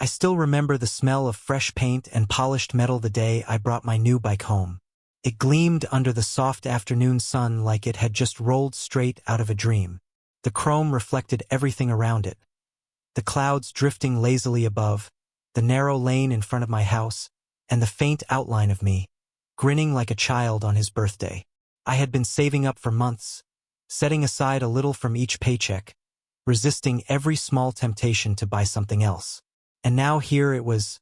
I still remember the smell of fresh paint and polished metal the day I brought my new bike home. It gleamed under the soft afternoon sun like it had just rolled straight out of a dream. The chrome reflected everything around it. The clouds drifting lazily above, the narrow lane in front of my house, and the faint outline of me, grinning like a child on his birthday. I had been saving up for months, setting aside a little from each paycheck, resisting every small temptation to buy something else. And now here it was,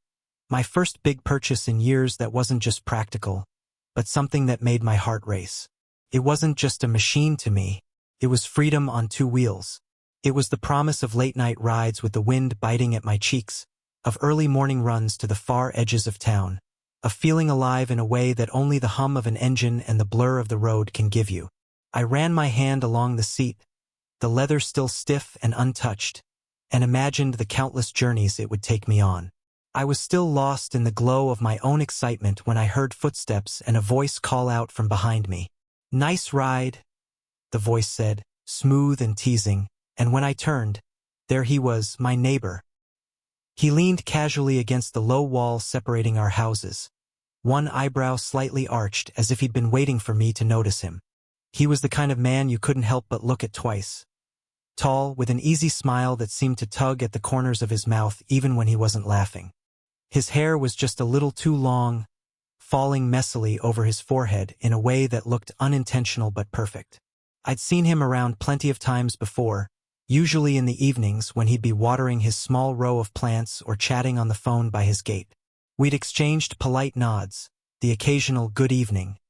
my first big purchase in years that wasn't just practical, but something that made my heart race. It wasn't just a machine to me, it was freedom on two wheels. It was the promise of late-night rides with the wind biting at my cheeks, of early morning runs to the far edges of town, of feeling alive in a way that only the hum of an engine and the blur of the road can give you. I ran my hand along the seat, the leather still stiff and untouched, and imagined the countless journeys it would take me on. I was still lost in the glow of my own excitement when I heard footsteps and a voice call out from behind me. "Nice ride," the voice said, smooth and teasing, and when I turned, there he was, my neighbor. He leaned casually against the low wall separating our houses, one eyebrow slightly arched as if he'd been waiting for me to notice him. He was the kind of man you couldn't help but look at twice. Tall, with an easy smile that seemed to tug at the corners of his mouth even when he wasn't laughing. His hair was just a little too long, falling messily over his forehead in a way that looked unintentional but perfect. I'd seen him around plenty of times before, usually in the evenings when he'd be watering his small row of plants or chatting on the phone by his gate. We'd exchanged polite nods, the occasional good evening,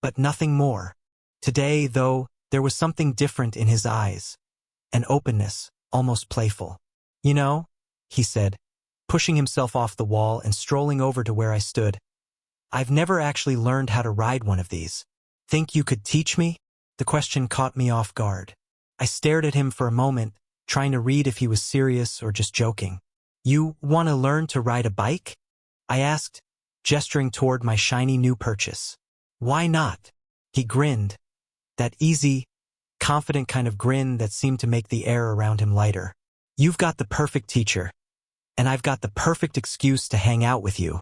but nothing more. Today, though, there was something different in his eyes, an openness, almost playful. "You know," he said, pushing himself off the wall and strolling over to where I stood, "I've never actually learned how to ride one of these. Think you could teach me?" The question caught me off guard. I stared at him for a moment, trying to read if he was serious or just joking. "You want to learn to ride a bike?" I asked, gesturing toward my shiny new purchase. "Why not?" He grinned, that easy, confident kind of grin that seemed to make the air around him lighter. "You've got the perfect teacher, and I've got the perfect excuse to hang out with you."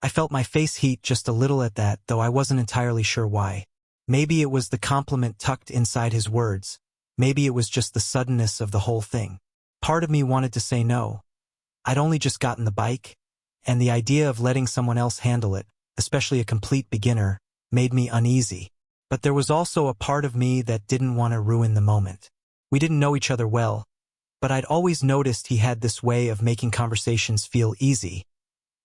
I felt my face heat just a little at that, though I wasn't entirely sure why. Maybe it was the compliment tucked inside his words. Maybe it was just the suddenness of the whole thing. Part of me wanted to say no. I'd only just gotten the bike, and the idea of letting someone else handle it, especially a complete beginner, made me uneasy. But there was also a part of me that didn't want to ruin the moment. We didn't know each other well, but I'd always noticed he had this way of making conversations feel easy,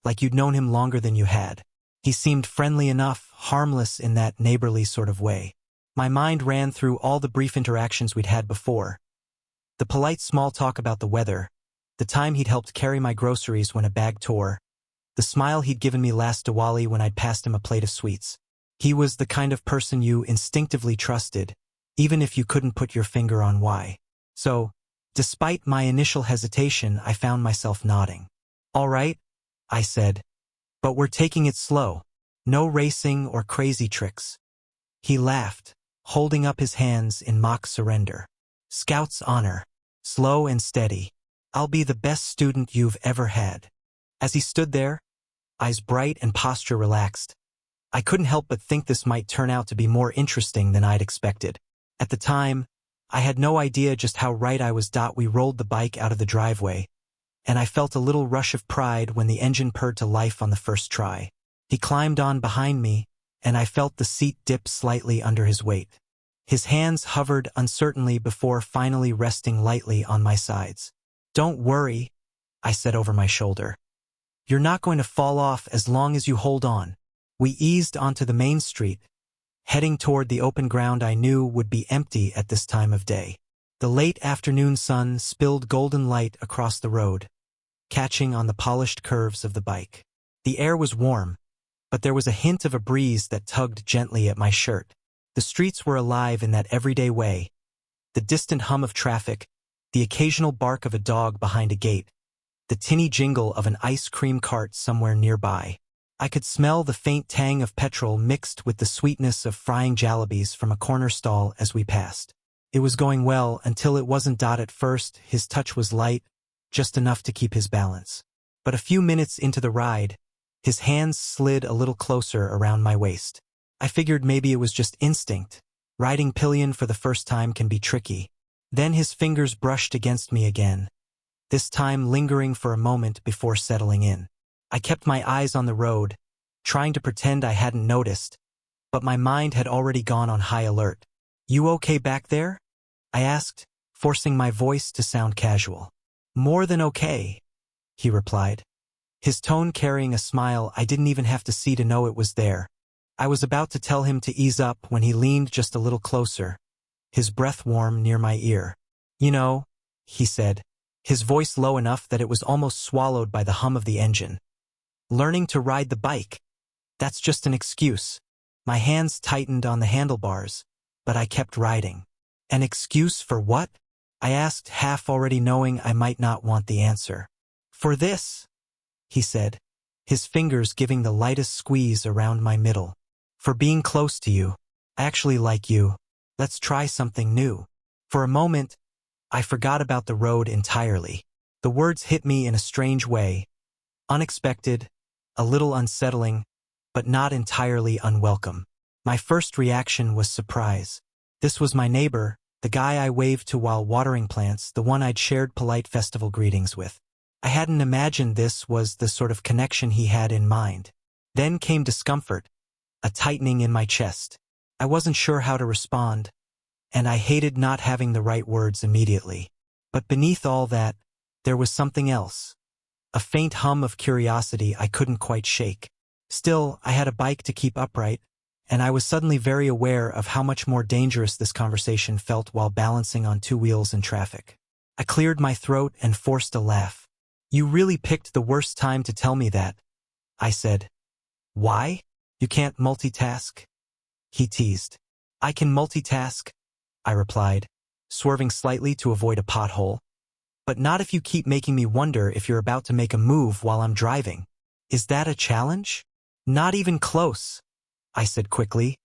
like you'd known him longer than you had. He seemed friendly enough, harmless in that neighborly sort of way. My mind ran through all the brief interactions we'd had before. The polite small talk about the weather, the time he'd helped carry my groceries when a bag tore, the smile he'd given me last Diwali when I'd passed him a plate of sweets. He was the kind of person you instinctively trusted, even if you couldn't put your finger on why. So, despite my initial hesitation, I found myself nodding. "All right," I said, "but we're taking it slow. No racing or crazy tricks." He laughed, holding up his hands in mock surrender. "Scout's honor. Slow and steady. I'll be the best student you've ever had." As he stood there, eyes bright and posture relaxed, I couldn't help but think this might turn out to be more interesting than I'd expected. At the time, I had no idea just how right I was. We rolled the bike out of the driveway, and I felt a little rush of pride when the engine purred to life on the first try. He climbed on behind me, and I felt the seat dip slightly under his weight. His hands hovered uncertainly before finally resting lightly on my sides. "Don't worry," I said over my shoulder. "You're not going to fall off as long as you hold on." We eased onto the main street, heading toward the open ground I knew would be empty at this time of day. The late afternoon sun spilled golden light across the road, catching on the polished curves of the bike. The air was warm, but there was a hint of a breeze that tugged gently at my shirt. The streets were alive in that everyday way, the distant hum of traffic, the occasional bark of a dog behind a gate, the tinny jingle of an ice cream cart somewhere nearby. I could smell the faint tang of petrol mixed with the sweetness of frying jalebis from a corner stall as we passed. It was going well until it wasn't. At first, his touch was light, just enough to keep his balance. But a few minutes into the ride, his hands slid a little closer around my waist. I figured maybe it was just instinct. Riding pillion for the first time can be tricky. Then his fingers brushed against me again, this time lingering for a moment before settling in. I kept my eyes on the road, trying to pretend I hadn't noticed, but my mind had already gone on high alert. "You okay back there?" I asked, forcing my voice to sound casual. "More than okay," he replied, his tone carrying a smile I didn't even have to see to know it was there. I was about to tell him to ease up when he leaned just a little closer, his breath warm near my ear. "You know," he said, his voice low enough that it was almost swallowed by the hum of the engine. "Learning to ride the bike. That's just an excuse." My hands tightened on the handlebars, but I kept riding. "An excuse for what?" I asked, half already knowing I might not want the answer. "For this," he said, his fingers giving the lightest squeeze around my middle. "For being close to you. I actually like you. Let's try something new." For a moment, I forgot about the road entirely. The words hit me in a strange way. Unexpected, a little unsettling, but not entirely unwelcome. My first reaction was surprise. This was my neighbor, the guy I waved to while watering plants, the one I'd shared polite festival greetings with. I hadn't imagined this was the sort of connection he had in mind. Then came discomfort, a tightening in my chest. I wasn't sure how to respond, and I hated not having the right words immediately. But beneath all that, there was something else. A faint hum of curiosity I couldn't quite shake. Still, I had a bike to keep upright, and I was suddenly very aware of how much more dangerous this conversation felt while balancing on two wheels in traffic. I cleared my throat and forced a laugh. "You really picked the worst time to tell me that," I said. "Why? You can't multitask?" he teased. "I can multitask," I replied, swerving slightly to avoid a pothole. "But not if you keep making me wonder if you're about to make a move while I'm driving. Is that a challenge?" "Not even close," I said quickly,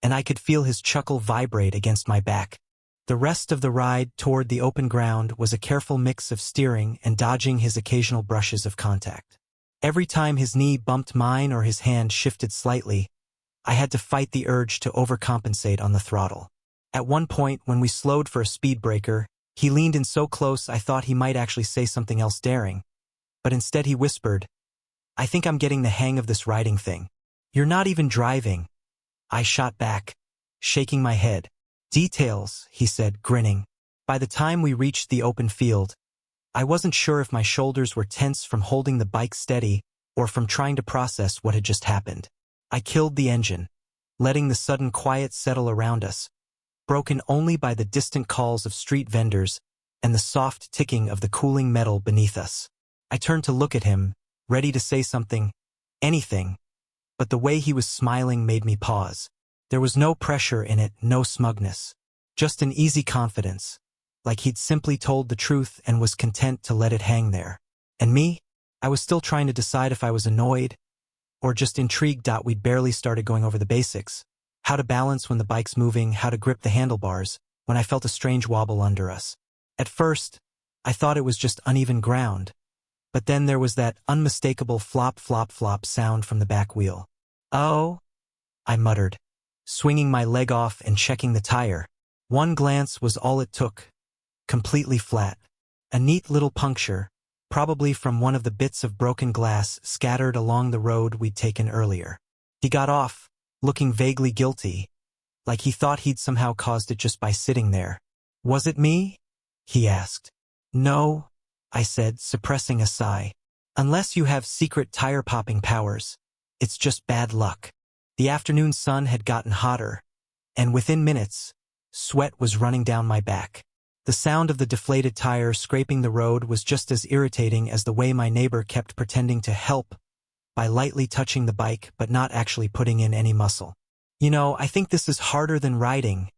and I could feel his chuckle vibrate against my back. The rest of the ride toward the open ground was a careful mix of steering and dodging his occasional brushes of contact. Every time his knee bumped mine or his hand shifted slightly, I had to fight the urge to overcompensate on the throttle. At one point, when we slowed for a speed breaker, he leaned in so close I thought he might actually say something else daring. But instead he whispered, "I think I'm getting the hang of this riding thing." "You're not even driving," I shot back, shaking my head. "Details," he said, grinning. By the time we reached the open field, I wasn't sure if my shoulders were tense from holding the bike steady or from trying to process what had just happened. I killed the engine, letting the sudden quiet settle around us, broken only by the distant calls of street vendors and the soft ticking of the cooling metal beneath us. I turned to look at him, ready to say something, anything, but the way he was smiling made me pause. There was no pressure in it, no smugness, just an easy confidence, like he'd simply told the truth and was content to let it hang there. And me? I was still trying to decide if I was annoyed or just intrigued. We'd barely started going over the basics, how to balance when the bike's moving, how to grip the handlebars, when I felt a strange wobble under us. At first, I thought it was just uneven ground, but then there was that unmistakable flop flop flop sound from the back wheel. "Oh," I muttered, swinging my leg off and checking the tire. One glance was all it took. Completely flat. A neat little puncture, probably from one of the bits of broken glass scattered along the road we'd taken earlier. He got off, looking vaguely guilty, like he thought he'd somehow caused it just by sitting there. "Was it me?" he asked. "No," I said, suppressing a sigh. "Unless you have secret tire-popping powers, it's just bad luck." The afternoon sun had gotten hotter, and within minutes, sweat was running down my back. The sound of the deflated tire scraping the road was just as irritating as the way my neighbor kept pretending to help by lightly touching the bike but not actually putting in any muscle. "You know, I think this is harder than riding,"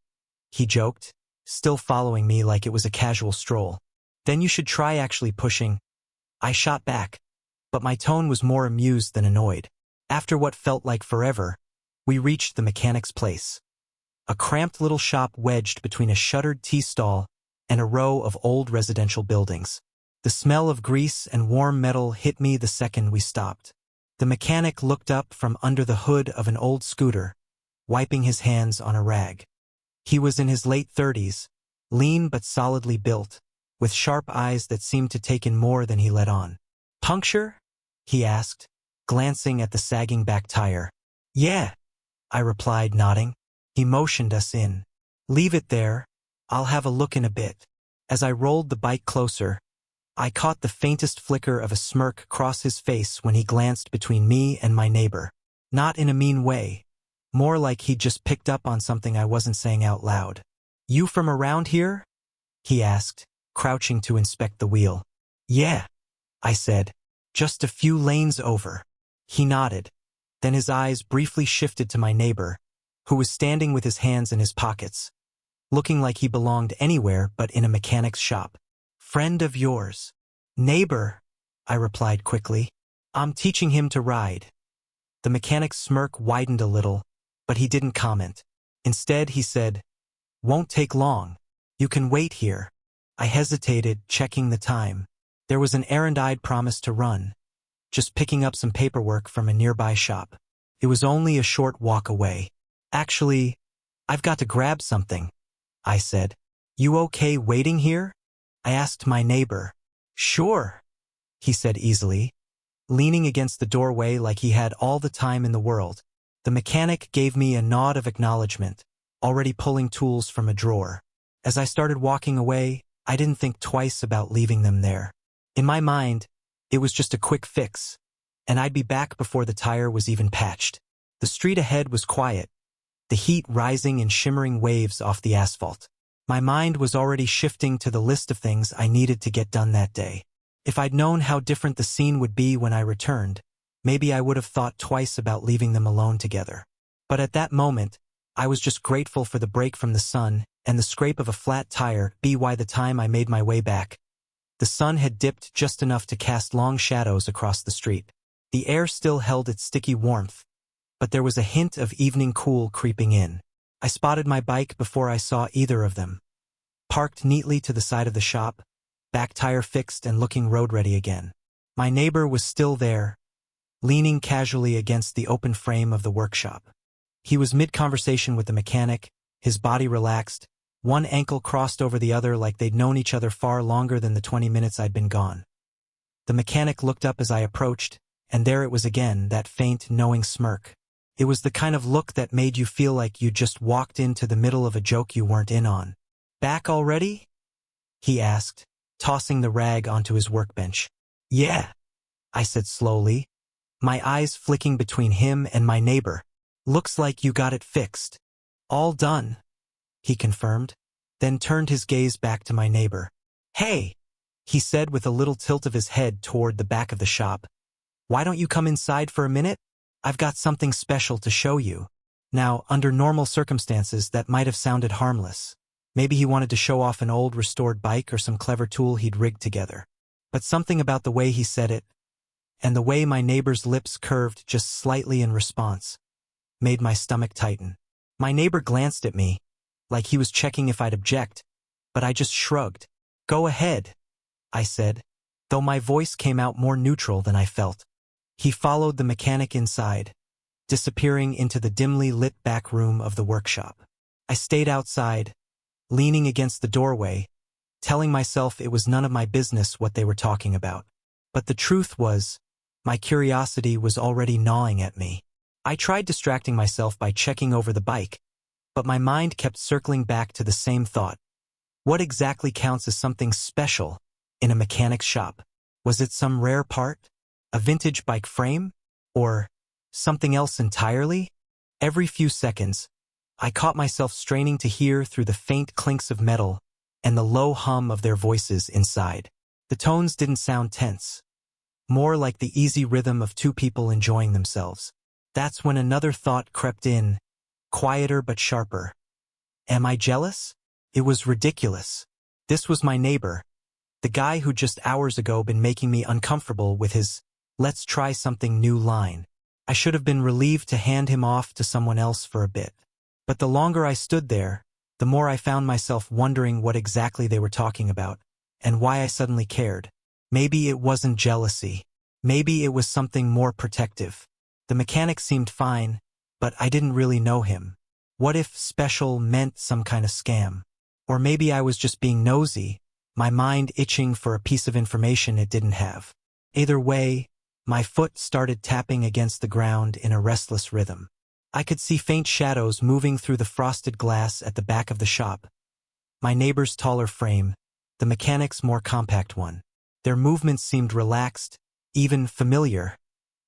he joked, still following me like it was a casual stroll. "Then you should try actually pushing." I shot back, but my tone was more amused than annoyed. After what felt like forever, we reached the mechanic's place. A cramped little shop wedged between a shuttered tea stall and a row of old residential buildings. The smell of grease and warm metal hit me the second we stopped. The mechanic looked up from under the hood of an old scooter, wiping his hands on a rag. He was in his late 30s, lean but solidly built, with sharp eyes that seemed to take in more than he let on. "Puncture?" he asked, glancing at the sagging back tire. "Yeah," I replied, nodding. He motioned us in. "Leave it there. I'll have a look in a bit." As I rolled the bike closer, I caught the faintest flicker of a smirk cross his face when he glanced between me and my neighbor. Not in a mean way. More like he'd just picked up on something I wasn't saying out loud. "You from around here?" he asked, crouching to inspect the wheel. "Yeah," I said. "Just a few lanes over." He nodded. Then his eyes briefly shifted to my neighbor, who was standing with his hands in his pockets, looking like he belonged anywhere but in a mechanic's shop. "Friend of yours?" "Neighbor," I replied quickly. "I'm teaching him to ride." The mechanic's smirk widened a little, but he didn't comment. Instead, he said, "Won't take long. You can wait here." I hesitated, checking the time. There was an errand I'd promised to run, just picking up some paperwork from a nearby shop. It was only a short walk away. "Actually, I've got to grab something," I said. "You okay waiting here?" I asked my neighbor. "Sure," he said easily, leaning against the doorway like he had all the time in the world. The mechanic gave me a nod of acknowledgement, already pulling tools from a drawer. As I started walking away, I didn't think twice about leaving them there. In my mind, it was just a quick fix, and I'd be back before the tire was even patched. The street ahead was quiet, the heat rising in shimmering waves off the asphalt. My mind was already shifting to the list of things I needed to get done that day. If I'd known how different the scene would be when I returned, maybe I would have thought twice about leaving them alone together. But at that moment, I was just grateful for the break from the sun and the scrape of a flat tire. By the time I made my way back, the sun had dipped just enough to cast long shadows across the street. The air still held its sticky warmth, but there was a hint of evening cool creeping in. I spotted my bike before I saw either of them. Parked neatly to the side of the shop, back tire fixed and looking road-ready again. My neighbor was still there, leaning casually against the open frame of the workshop. He was mid-conversation with the mechanic, his body relaxed, one ankle crossed over the other like they'd known each other far longer than the 20 minutes I'd been gone. The mechanic looked up as I approached, and there it was again, that faint, knowing smirk. It was the kind of look that made you feel like you just walked into the middle of a joke you weren't in on. "Back already?" he asked, tossing the rag onto his workbench. "Yeah," I said slowly, my eyes flicking between him and my neighbor. "Looks like you got it fixed." "All done," he confirmed, then turned his gaze back to my neighbor. "Hey," he said with a little tilt of his head toward the back of the shop. "Why don't you come inside for a minute? I've got something special to show you." Now, under normal circumstances, that might have sounded harmless. Maybe he wanted to show off an old restored bike or some clever tool he'd rigged together. But something about the way he said it, and the way my neighbor's lips curved just slightly in response, made my stomach tighten. My neighbor glanced at me, like he was checking if I'd object, but I just shrugged. "Go ahead," I said, though my voice came out more neutral than I felt. He followed the mechanic inside, disappearing into the dimly lit back room of the workshop. I stayed outside, leaning against the doorway, telling myself it was none of my business what they were talking about. But the truth was, my curiosity was already gnawing at me. I tried distracting myself by checking over the bike, but my mind kept circling back to the same thought. What exactly counts as something special in a mechanic's shop? Was it some rare part? A vintage bike frame? Or something else entirely? Every few seconds, I caught myself straining to hear through the faint clinks of metal and the low hum of their voices inside. The tones didn't sound tense, more like the easy rhythm of two people enjoying themselves. That's when another thought crept in, quieter but sharper. Am I jealous? It was ridiculous. This was my neighbor, the guy who just hours ago been making me uncomfortable with his "let's try something new" line. I should have been relieved to hand him off to someone else for a bit. But the longer I stood there, the more I found myself wondering what exactly they were talking about, and why I suddenly cared. Maybe it wasn't jealousy. Maybe it was something more protective. The mechanic seemed fine, but I didn't really know him. What if special meant some kind of scam? Or maybe I was just being nosy, my mind itching for a piece of information it didn't have. Either way, my foot started tapping against the ground in a restless rhythm. I could see faint shadows moving through the frosted glass at the back of the shop. My neighbor's taller frame, the mechanic's more compact one. Their movements seemed relaxed, even familiar.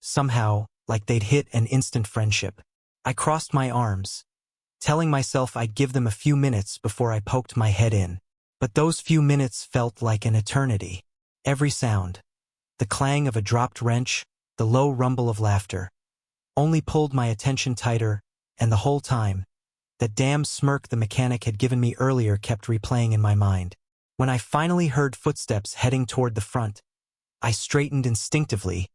Somehow, like they'd hit an instant friendship. I crossed my arms, telling myself I'd give them a few minutes before I poked my head in. But those few minutes felt like an eternity. Every sound, the clang of a dropped wrench, the low rumble of laughter, only pulled my attention tighter, and the whole time, that damn smirk the mechanic had given me earlier kept replaying in my mind. When I finally heard footsteps heading toward the front, I straightened instinctively,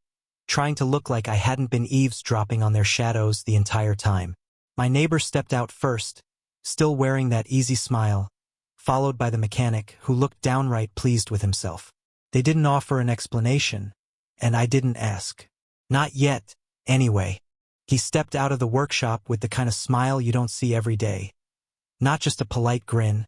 trying to look like I hadn't been eavesdropping on their shadows the entire time. My neighbor stepped out first, still wearing that easy smile, followed by the mechanic, who looked downright pleased with himself. They didn't offer an explanation, and I didn't ask. Not yet, anyway. He stepped out of the workshop with the kind of smile you don't see every day. Not just a polite grin,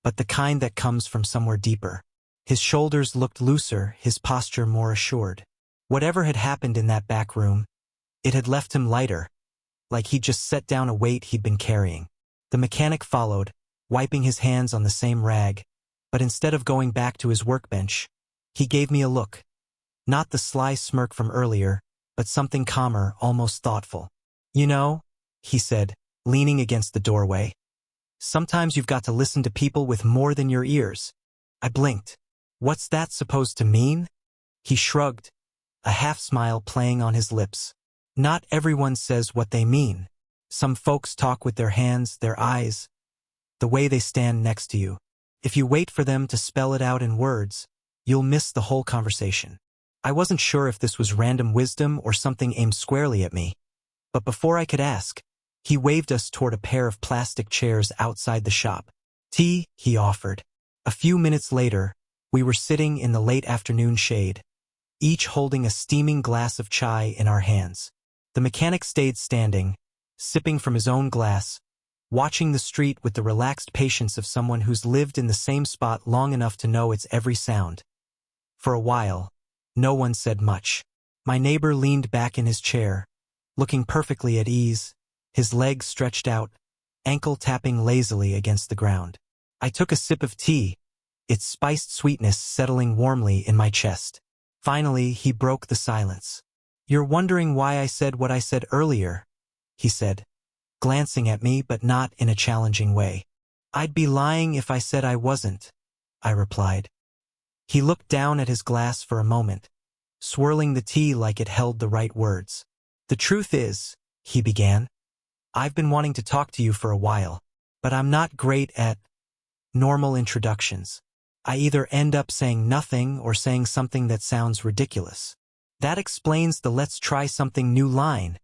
but the kind that comes from somewhere deeper. His shoulders looked looser, his posture more assured. Whatever had happened in that back room, it had left him lighter, like he'd just set down a weight he'd been carrying. The mechanic followed, wiping his hands on the same rag, but instead of going back to his workbench, he gave me a look. Not the sly smirk from earlier, but something calmer, almost thoughtful. You know, he said, leaning against the doorway, sometimes you've got to listen to people with more than your ears. I blinked. What's that supposed to mean? He shrugged, a half-smile playing on his lips. Not everyone says what they mean. Some folks talk with their hands, their eyes, the way they stand next to you. If you wait for them to spell it out in words, you'll miss the whole conversation. I wasn't sure if this was random wisdom or something aimed squarely at me, but before I could ask, he waved us toward a pair of plastic chairs outside the shop. Tea, he offered. A few minutes later, we were sitting in the late afternoon shade, each holding a steaming glass of chai in our hands. The mechanic stayed standing, sipping from his own glass, watching the street with the relaxed patience of someone who's lived in the same spot long enough to know its every sound. For a while, no one said much. My neighbor leaned back in his chair, looking perfectly at ease, his legs stretched out, ankle tapping lazily against the ground. I took a sip of tea, its spiced sweetness settling warmly in my chest. Finally, he broke the silence. You're wondering why I said what I said earlier, he said, glancing at me but not in a challenging way. I'd be lying if I said I wasn't, I replied. He looked down at his glass for a moment, swirling the tea like it held the right words. The truth is, he began, I've been wanting to talk to you for a while, but I'm not great at normal introductions. I either end up saying nothing or saying something that sounds ridiculous. That explains the let's try something new line,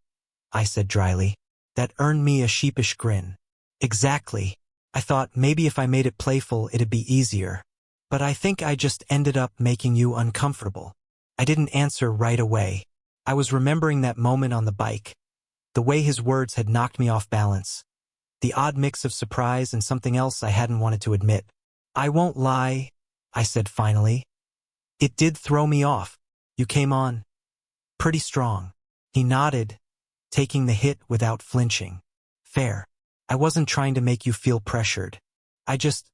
I said dryly. That earned me a sheepish grin. Exactly. I thought maybe if I made it playful it'd be easier. But I think I just ended up making you uncomfortable. I didn't answer right away. I was remembering that moment on the bike, the way his words had knocked me off balance, the odd mix of surprise and something else I hadn't wanted to admit. I won't lie, I said finally. It did throw me off. You came on pretty strong. He nodded, taking the hit without flinching. Fair. I wasn't trying to make you feel pressured. I just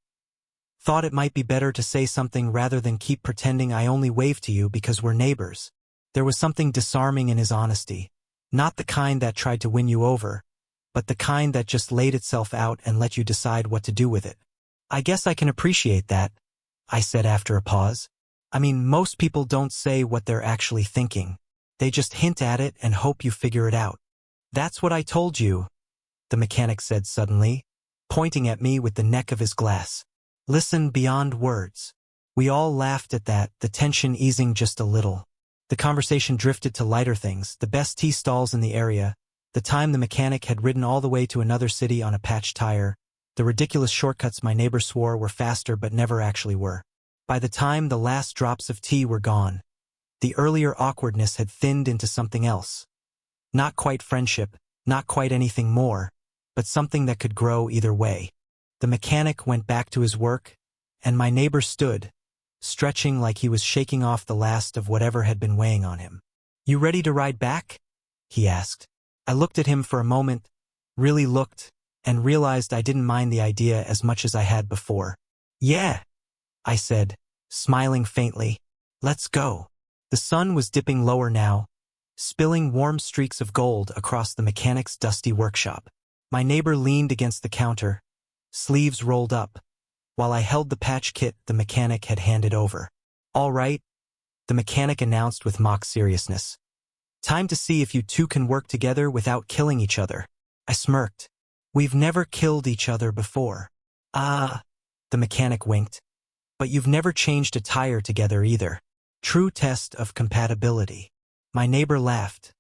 thought it might be better to say something rather than keep pretending I only waved to you because we're neighbors. There was something disarming in his honesty, not the kind that tried to win you over, but the kind that just laid itself out and let you decide what to do with it. I guess I can appreciate that, I said after a pause. I mean, most people don't say what they're actually thinking. They just hint at it and hope you figure it out. That's what I told you, the mechanic said suddenly, pointing at me with the neck of his glass. Listen beyond words. We all laughed at that, the tension easing just a little. The conversation drifted to lighter things, the best tea stalls in the area, the time the mechanic had ridden all the way to another city on a patched tire, the ridiculous shortcuts my neighbor swore were faster but never actually were. By the time the last drops of tea were gone, the earlier awkwardness had thinned into something else. Not quite friendship, not quite anything more, but something that could grow either way. The mechanic went back to his work, and my neighbor stood, stretching like he was shaking off the last of whatever had been weighing on him. "You ready to ride back?" he asked. I looked at him for a moment, really looked, and realized I didn't mind the idea as much as I had before. "Yeah," I said, smiling faintly. "Let's go." The sun was dipping lower now, spilling warm streaks of gold across the mechanic's dusty workshop. My neighbor leaned against the counter, sleeves rolled up, while I held the patch kit the mechanic had handed over. "All right," the mechanic announced with mock seriousness. "Time to see if you two can work together without killing each other." I smirked. "We've never killed each other before." "Ah," the mechanic winked. "But you've never changed a tire together either. True test of compatibility." My neighbor laughed.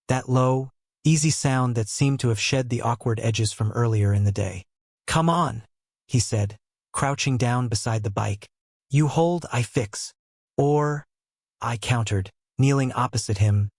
That low, easy sound that seemed to have shed the awkward edges from earlier in the day. "Come on," he said, crouching down beside the bike. "You hold, I fix." "Or," I countered, kneeling opposite him,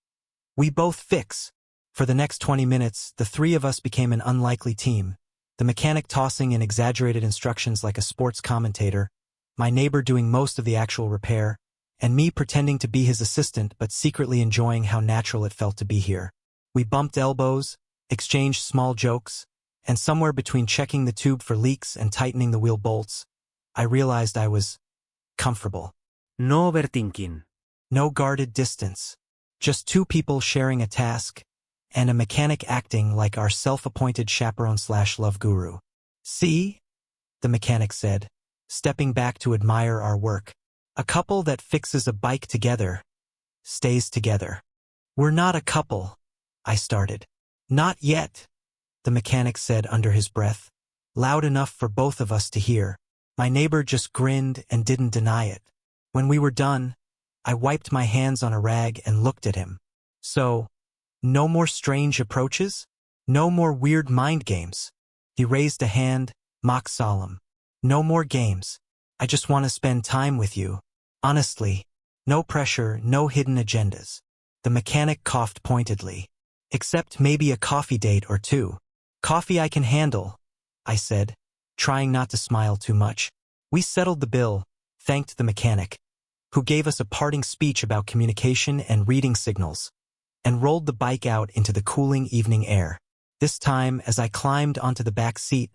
"we both fix." For the next 20 minutes, the three of us became an unlikely team, the mechanic tossing in exaggerated instructions like a sports commentator, my neighbor doing most of the actual repair, and me pretending to be his assistant but secretly enjoying how natural it felt to be here. We bumped elbows, exchanged small jokes, and somewhere between checking the tube for leaks and tightening the wheel bolts, I realized I was comfortable. No overthinking. No guarded distance. Just two people sharing a task, and a mechanic acting like our self-appointed chaperone/love guru. "See?" the mechanic said, stepping back to admire our work. "A couple that fixes a bike together stays together." "We're not a couple," I started. "Not yet," the mechanic said under his breath, loud enough for both of us to hear. My neighbor just grinned and didn't deny it. When we were done, I wiped my hands on a rag and looked at him. "So, no more strange approaches? No more weird mind games?" He raised a hand, mock solemn. "No more games. I just want to spend time with you. Honestly. No pressure, no hidden agendas." The mechanic coughed pointedly. "Except maybe a coffee date or two." "Coffee I can handle," I said, trying not to smile too much. We settled the bill, thanked the mechanic, who gave us a parting speech about communication and reading signals, and rolled the bike out into the cooling evening air. This time, as I climbed onto the back seat,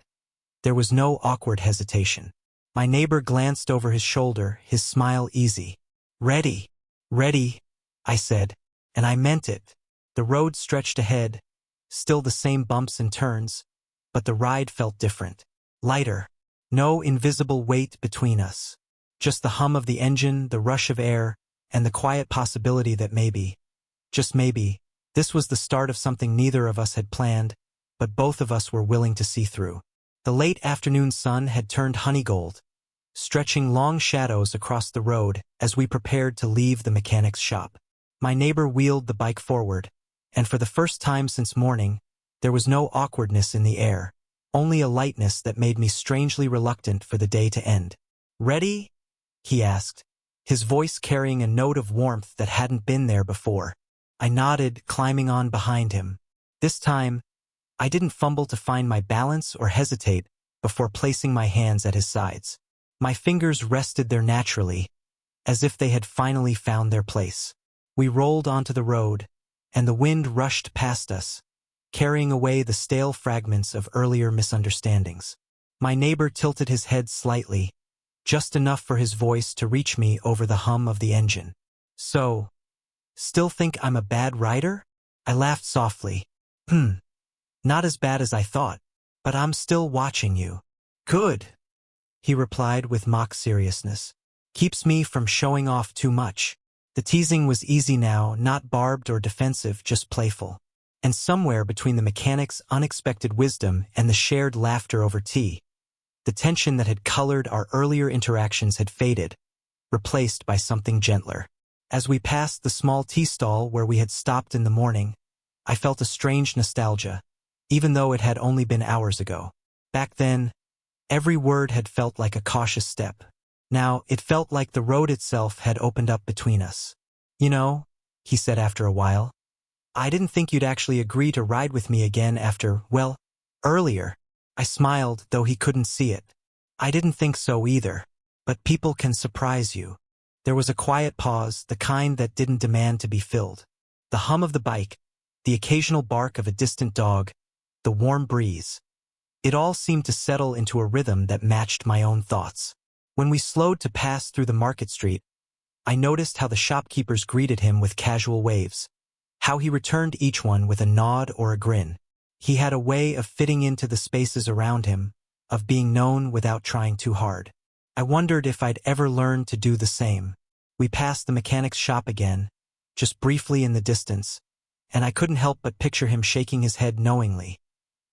there was no awkward hesitation. My neighbor glanced over his shoulder, his smile easy. "Ready, ready," I said, and I meant it. The road stretched ahead, still the same bumps and turns, but the ride felt different. Lighter. No invisible weight between us. Just the hum of the engine, the rush of air, and the quiet possibility that maybe, just maybe, this was the start of something neither of us had planned, but both of us were willing to see through. The late afternoon sun had turned honeygold, stretching long shadows across the road as we prepared to leave the mechanic's shop. My neighbor wheeled the bike forward, and for the first time since morning, there was no awkwardness in the air, only a lightness that made me strangely reluctant for the day to end. "Ready?" he asked, his voice carrying a note of warmth that hadn't been there before. I nodded, climbing on behind him. This time, I didn't fumble to find my balance or hesitate before placing my hands at his sides. My fingers rested there naturally, as if they had finally found their place. We rolled onto the road, and the wind rushed past us, carrying away the stale fragments of earlier misunderstandings. My neighbor tilted his head slightly, just enough for his voice to reach me over the hum of the engine. "So, still think I'm a bad rider?" I laughed softly. Not as bad as I thought, but I'm still watching you." "Good," he replied with mock seriousness. "Keeps me from showing off too much." The teasing was easy now, not barbed or defensive, just playful. And somewhere between the mechanic's unexpected wisdom and the shared laughter over tea, the tension that had colored our earlier interactions had faded, replaced by something gentler. As we passed the small tea stall where we had stopped in the morning, I felt a strange nostalgia, even though it had only been hours ago. Back then, every word had felt like a cautious step, Now, it felt like the road itself had opened up between us. You know, he said after a while, I didn't think you'd actually agree to ride with me again after, well, earlier. I smiled, though he couldn't see it. I didn't think so either. But people can surprise you. There was a quiet pause, the kind that didn't demand to be filled. The hum of the bike, the occasional bark of a distant dog, the warm breeze. It all seemed to settle into a rhythm that matched my own thoughts. When we slowed to pass through the market street, I noticed how the shopkeepers greeted him with casual waves, how he returned each one with a nod or a grin. He had a way of fitting into the spaces around him, of being known without trying too hard. I wondered if I'd ever learn to do the same. We passed the mechanic's shop again, just briefly in the distance, and I couldn't help but picture him shaking his head knowingly,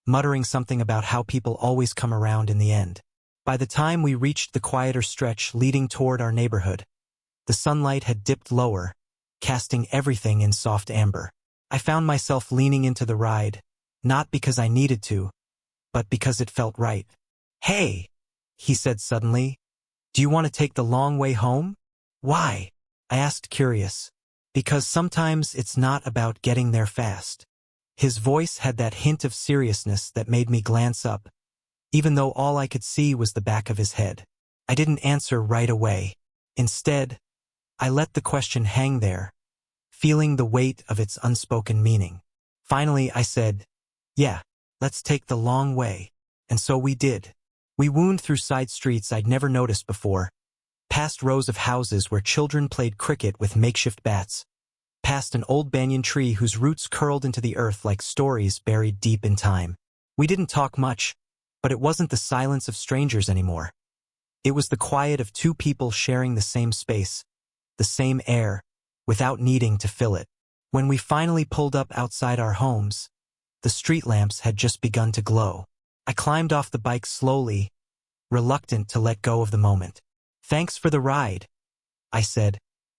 muttering something about how people always come around in the end. By the time we reached the quieter stretch leading toward our neighborhood, the sunlight had dipped lower, casting everything in soft amber. I found myself leaning into the ride, not because I needed to, but because it felt right. Hey, he said suddenly, do you want to take the long way home? Why? I asked, curious. Because sometimes it's not about getting there fast. His voice had that hint of seriousness that made me glance up, even though all I could see was the back of his head. I didn't answer right away. Instead, I let the question hang there, feeling the weight of its unspoken meaning. Finally, I said, yeah, let's take the long way. And so we did. We wound through side streets I'd never noticed before, past rows of houses where children played cricket with makeshift bats, past an old banyan tree whose roots curled into the earth like stories buried deep in time. We didn't talk much, but it wasn't the silence of strangers anymore. It was the quiet of two people sharing the same space, the same air, without needing to fill it. When we finally pulled up outside our homes, the street lamps had just begun to glow. I climbed off the bike slowly, reluctant to let go of the moment. Thanks for the ride, I said,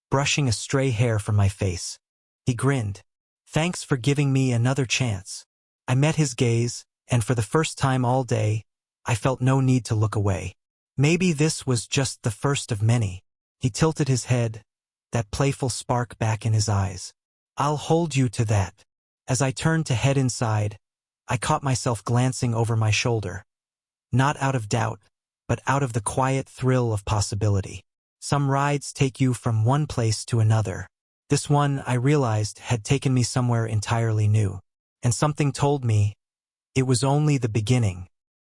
brushing a stray hair from my face. He grinned. Thanks for giving me another chance. I met his gaze, and for the first time all day, I felt no need to look away. Maybe this was just the first of many. He tilted his head, that playful spark back in his eyes. I'll hold you to that. As I turned to head inside, I caught myself glancing over my shoulder. Not out of doubt, but out of the quiet thrill of possibility. Some rides take you from one place to another. This one, I realized, had taken me somewhere entirely new. And something told me it was only the beginning.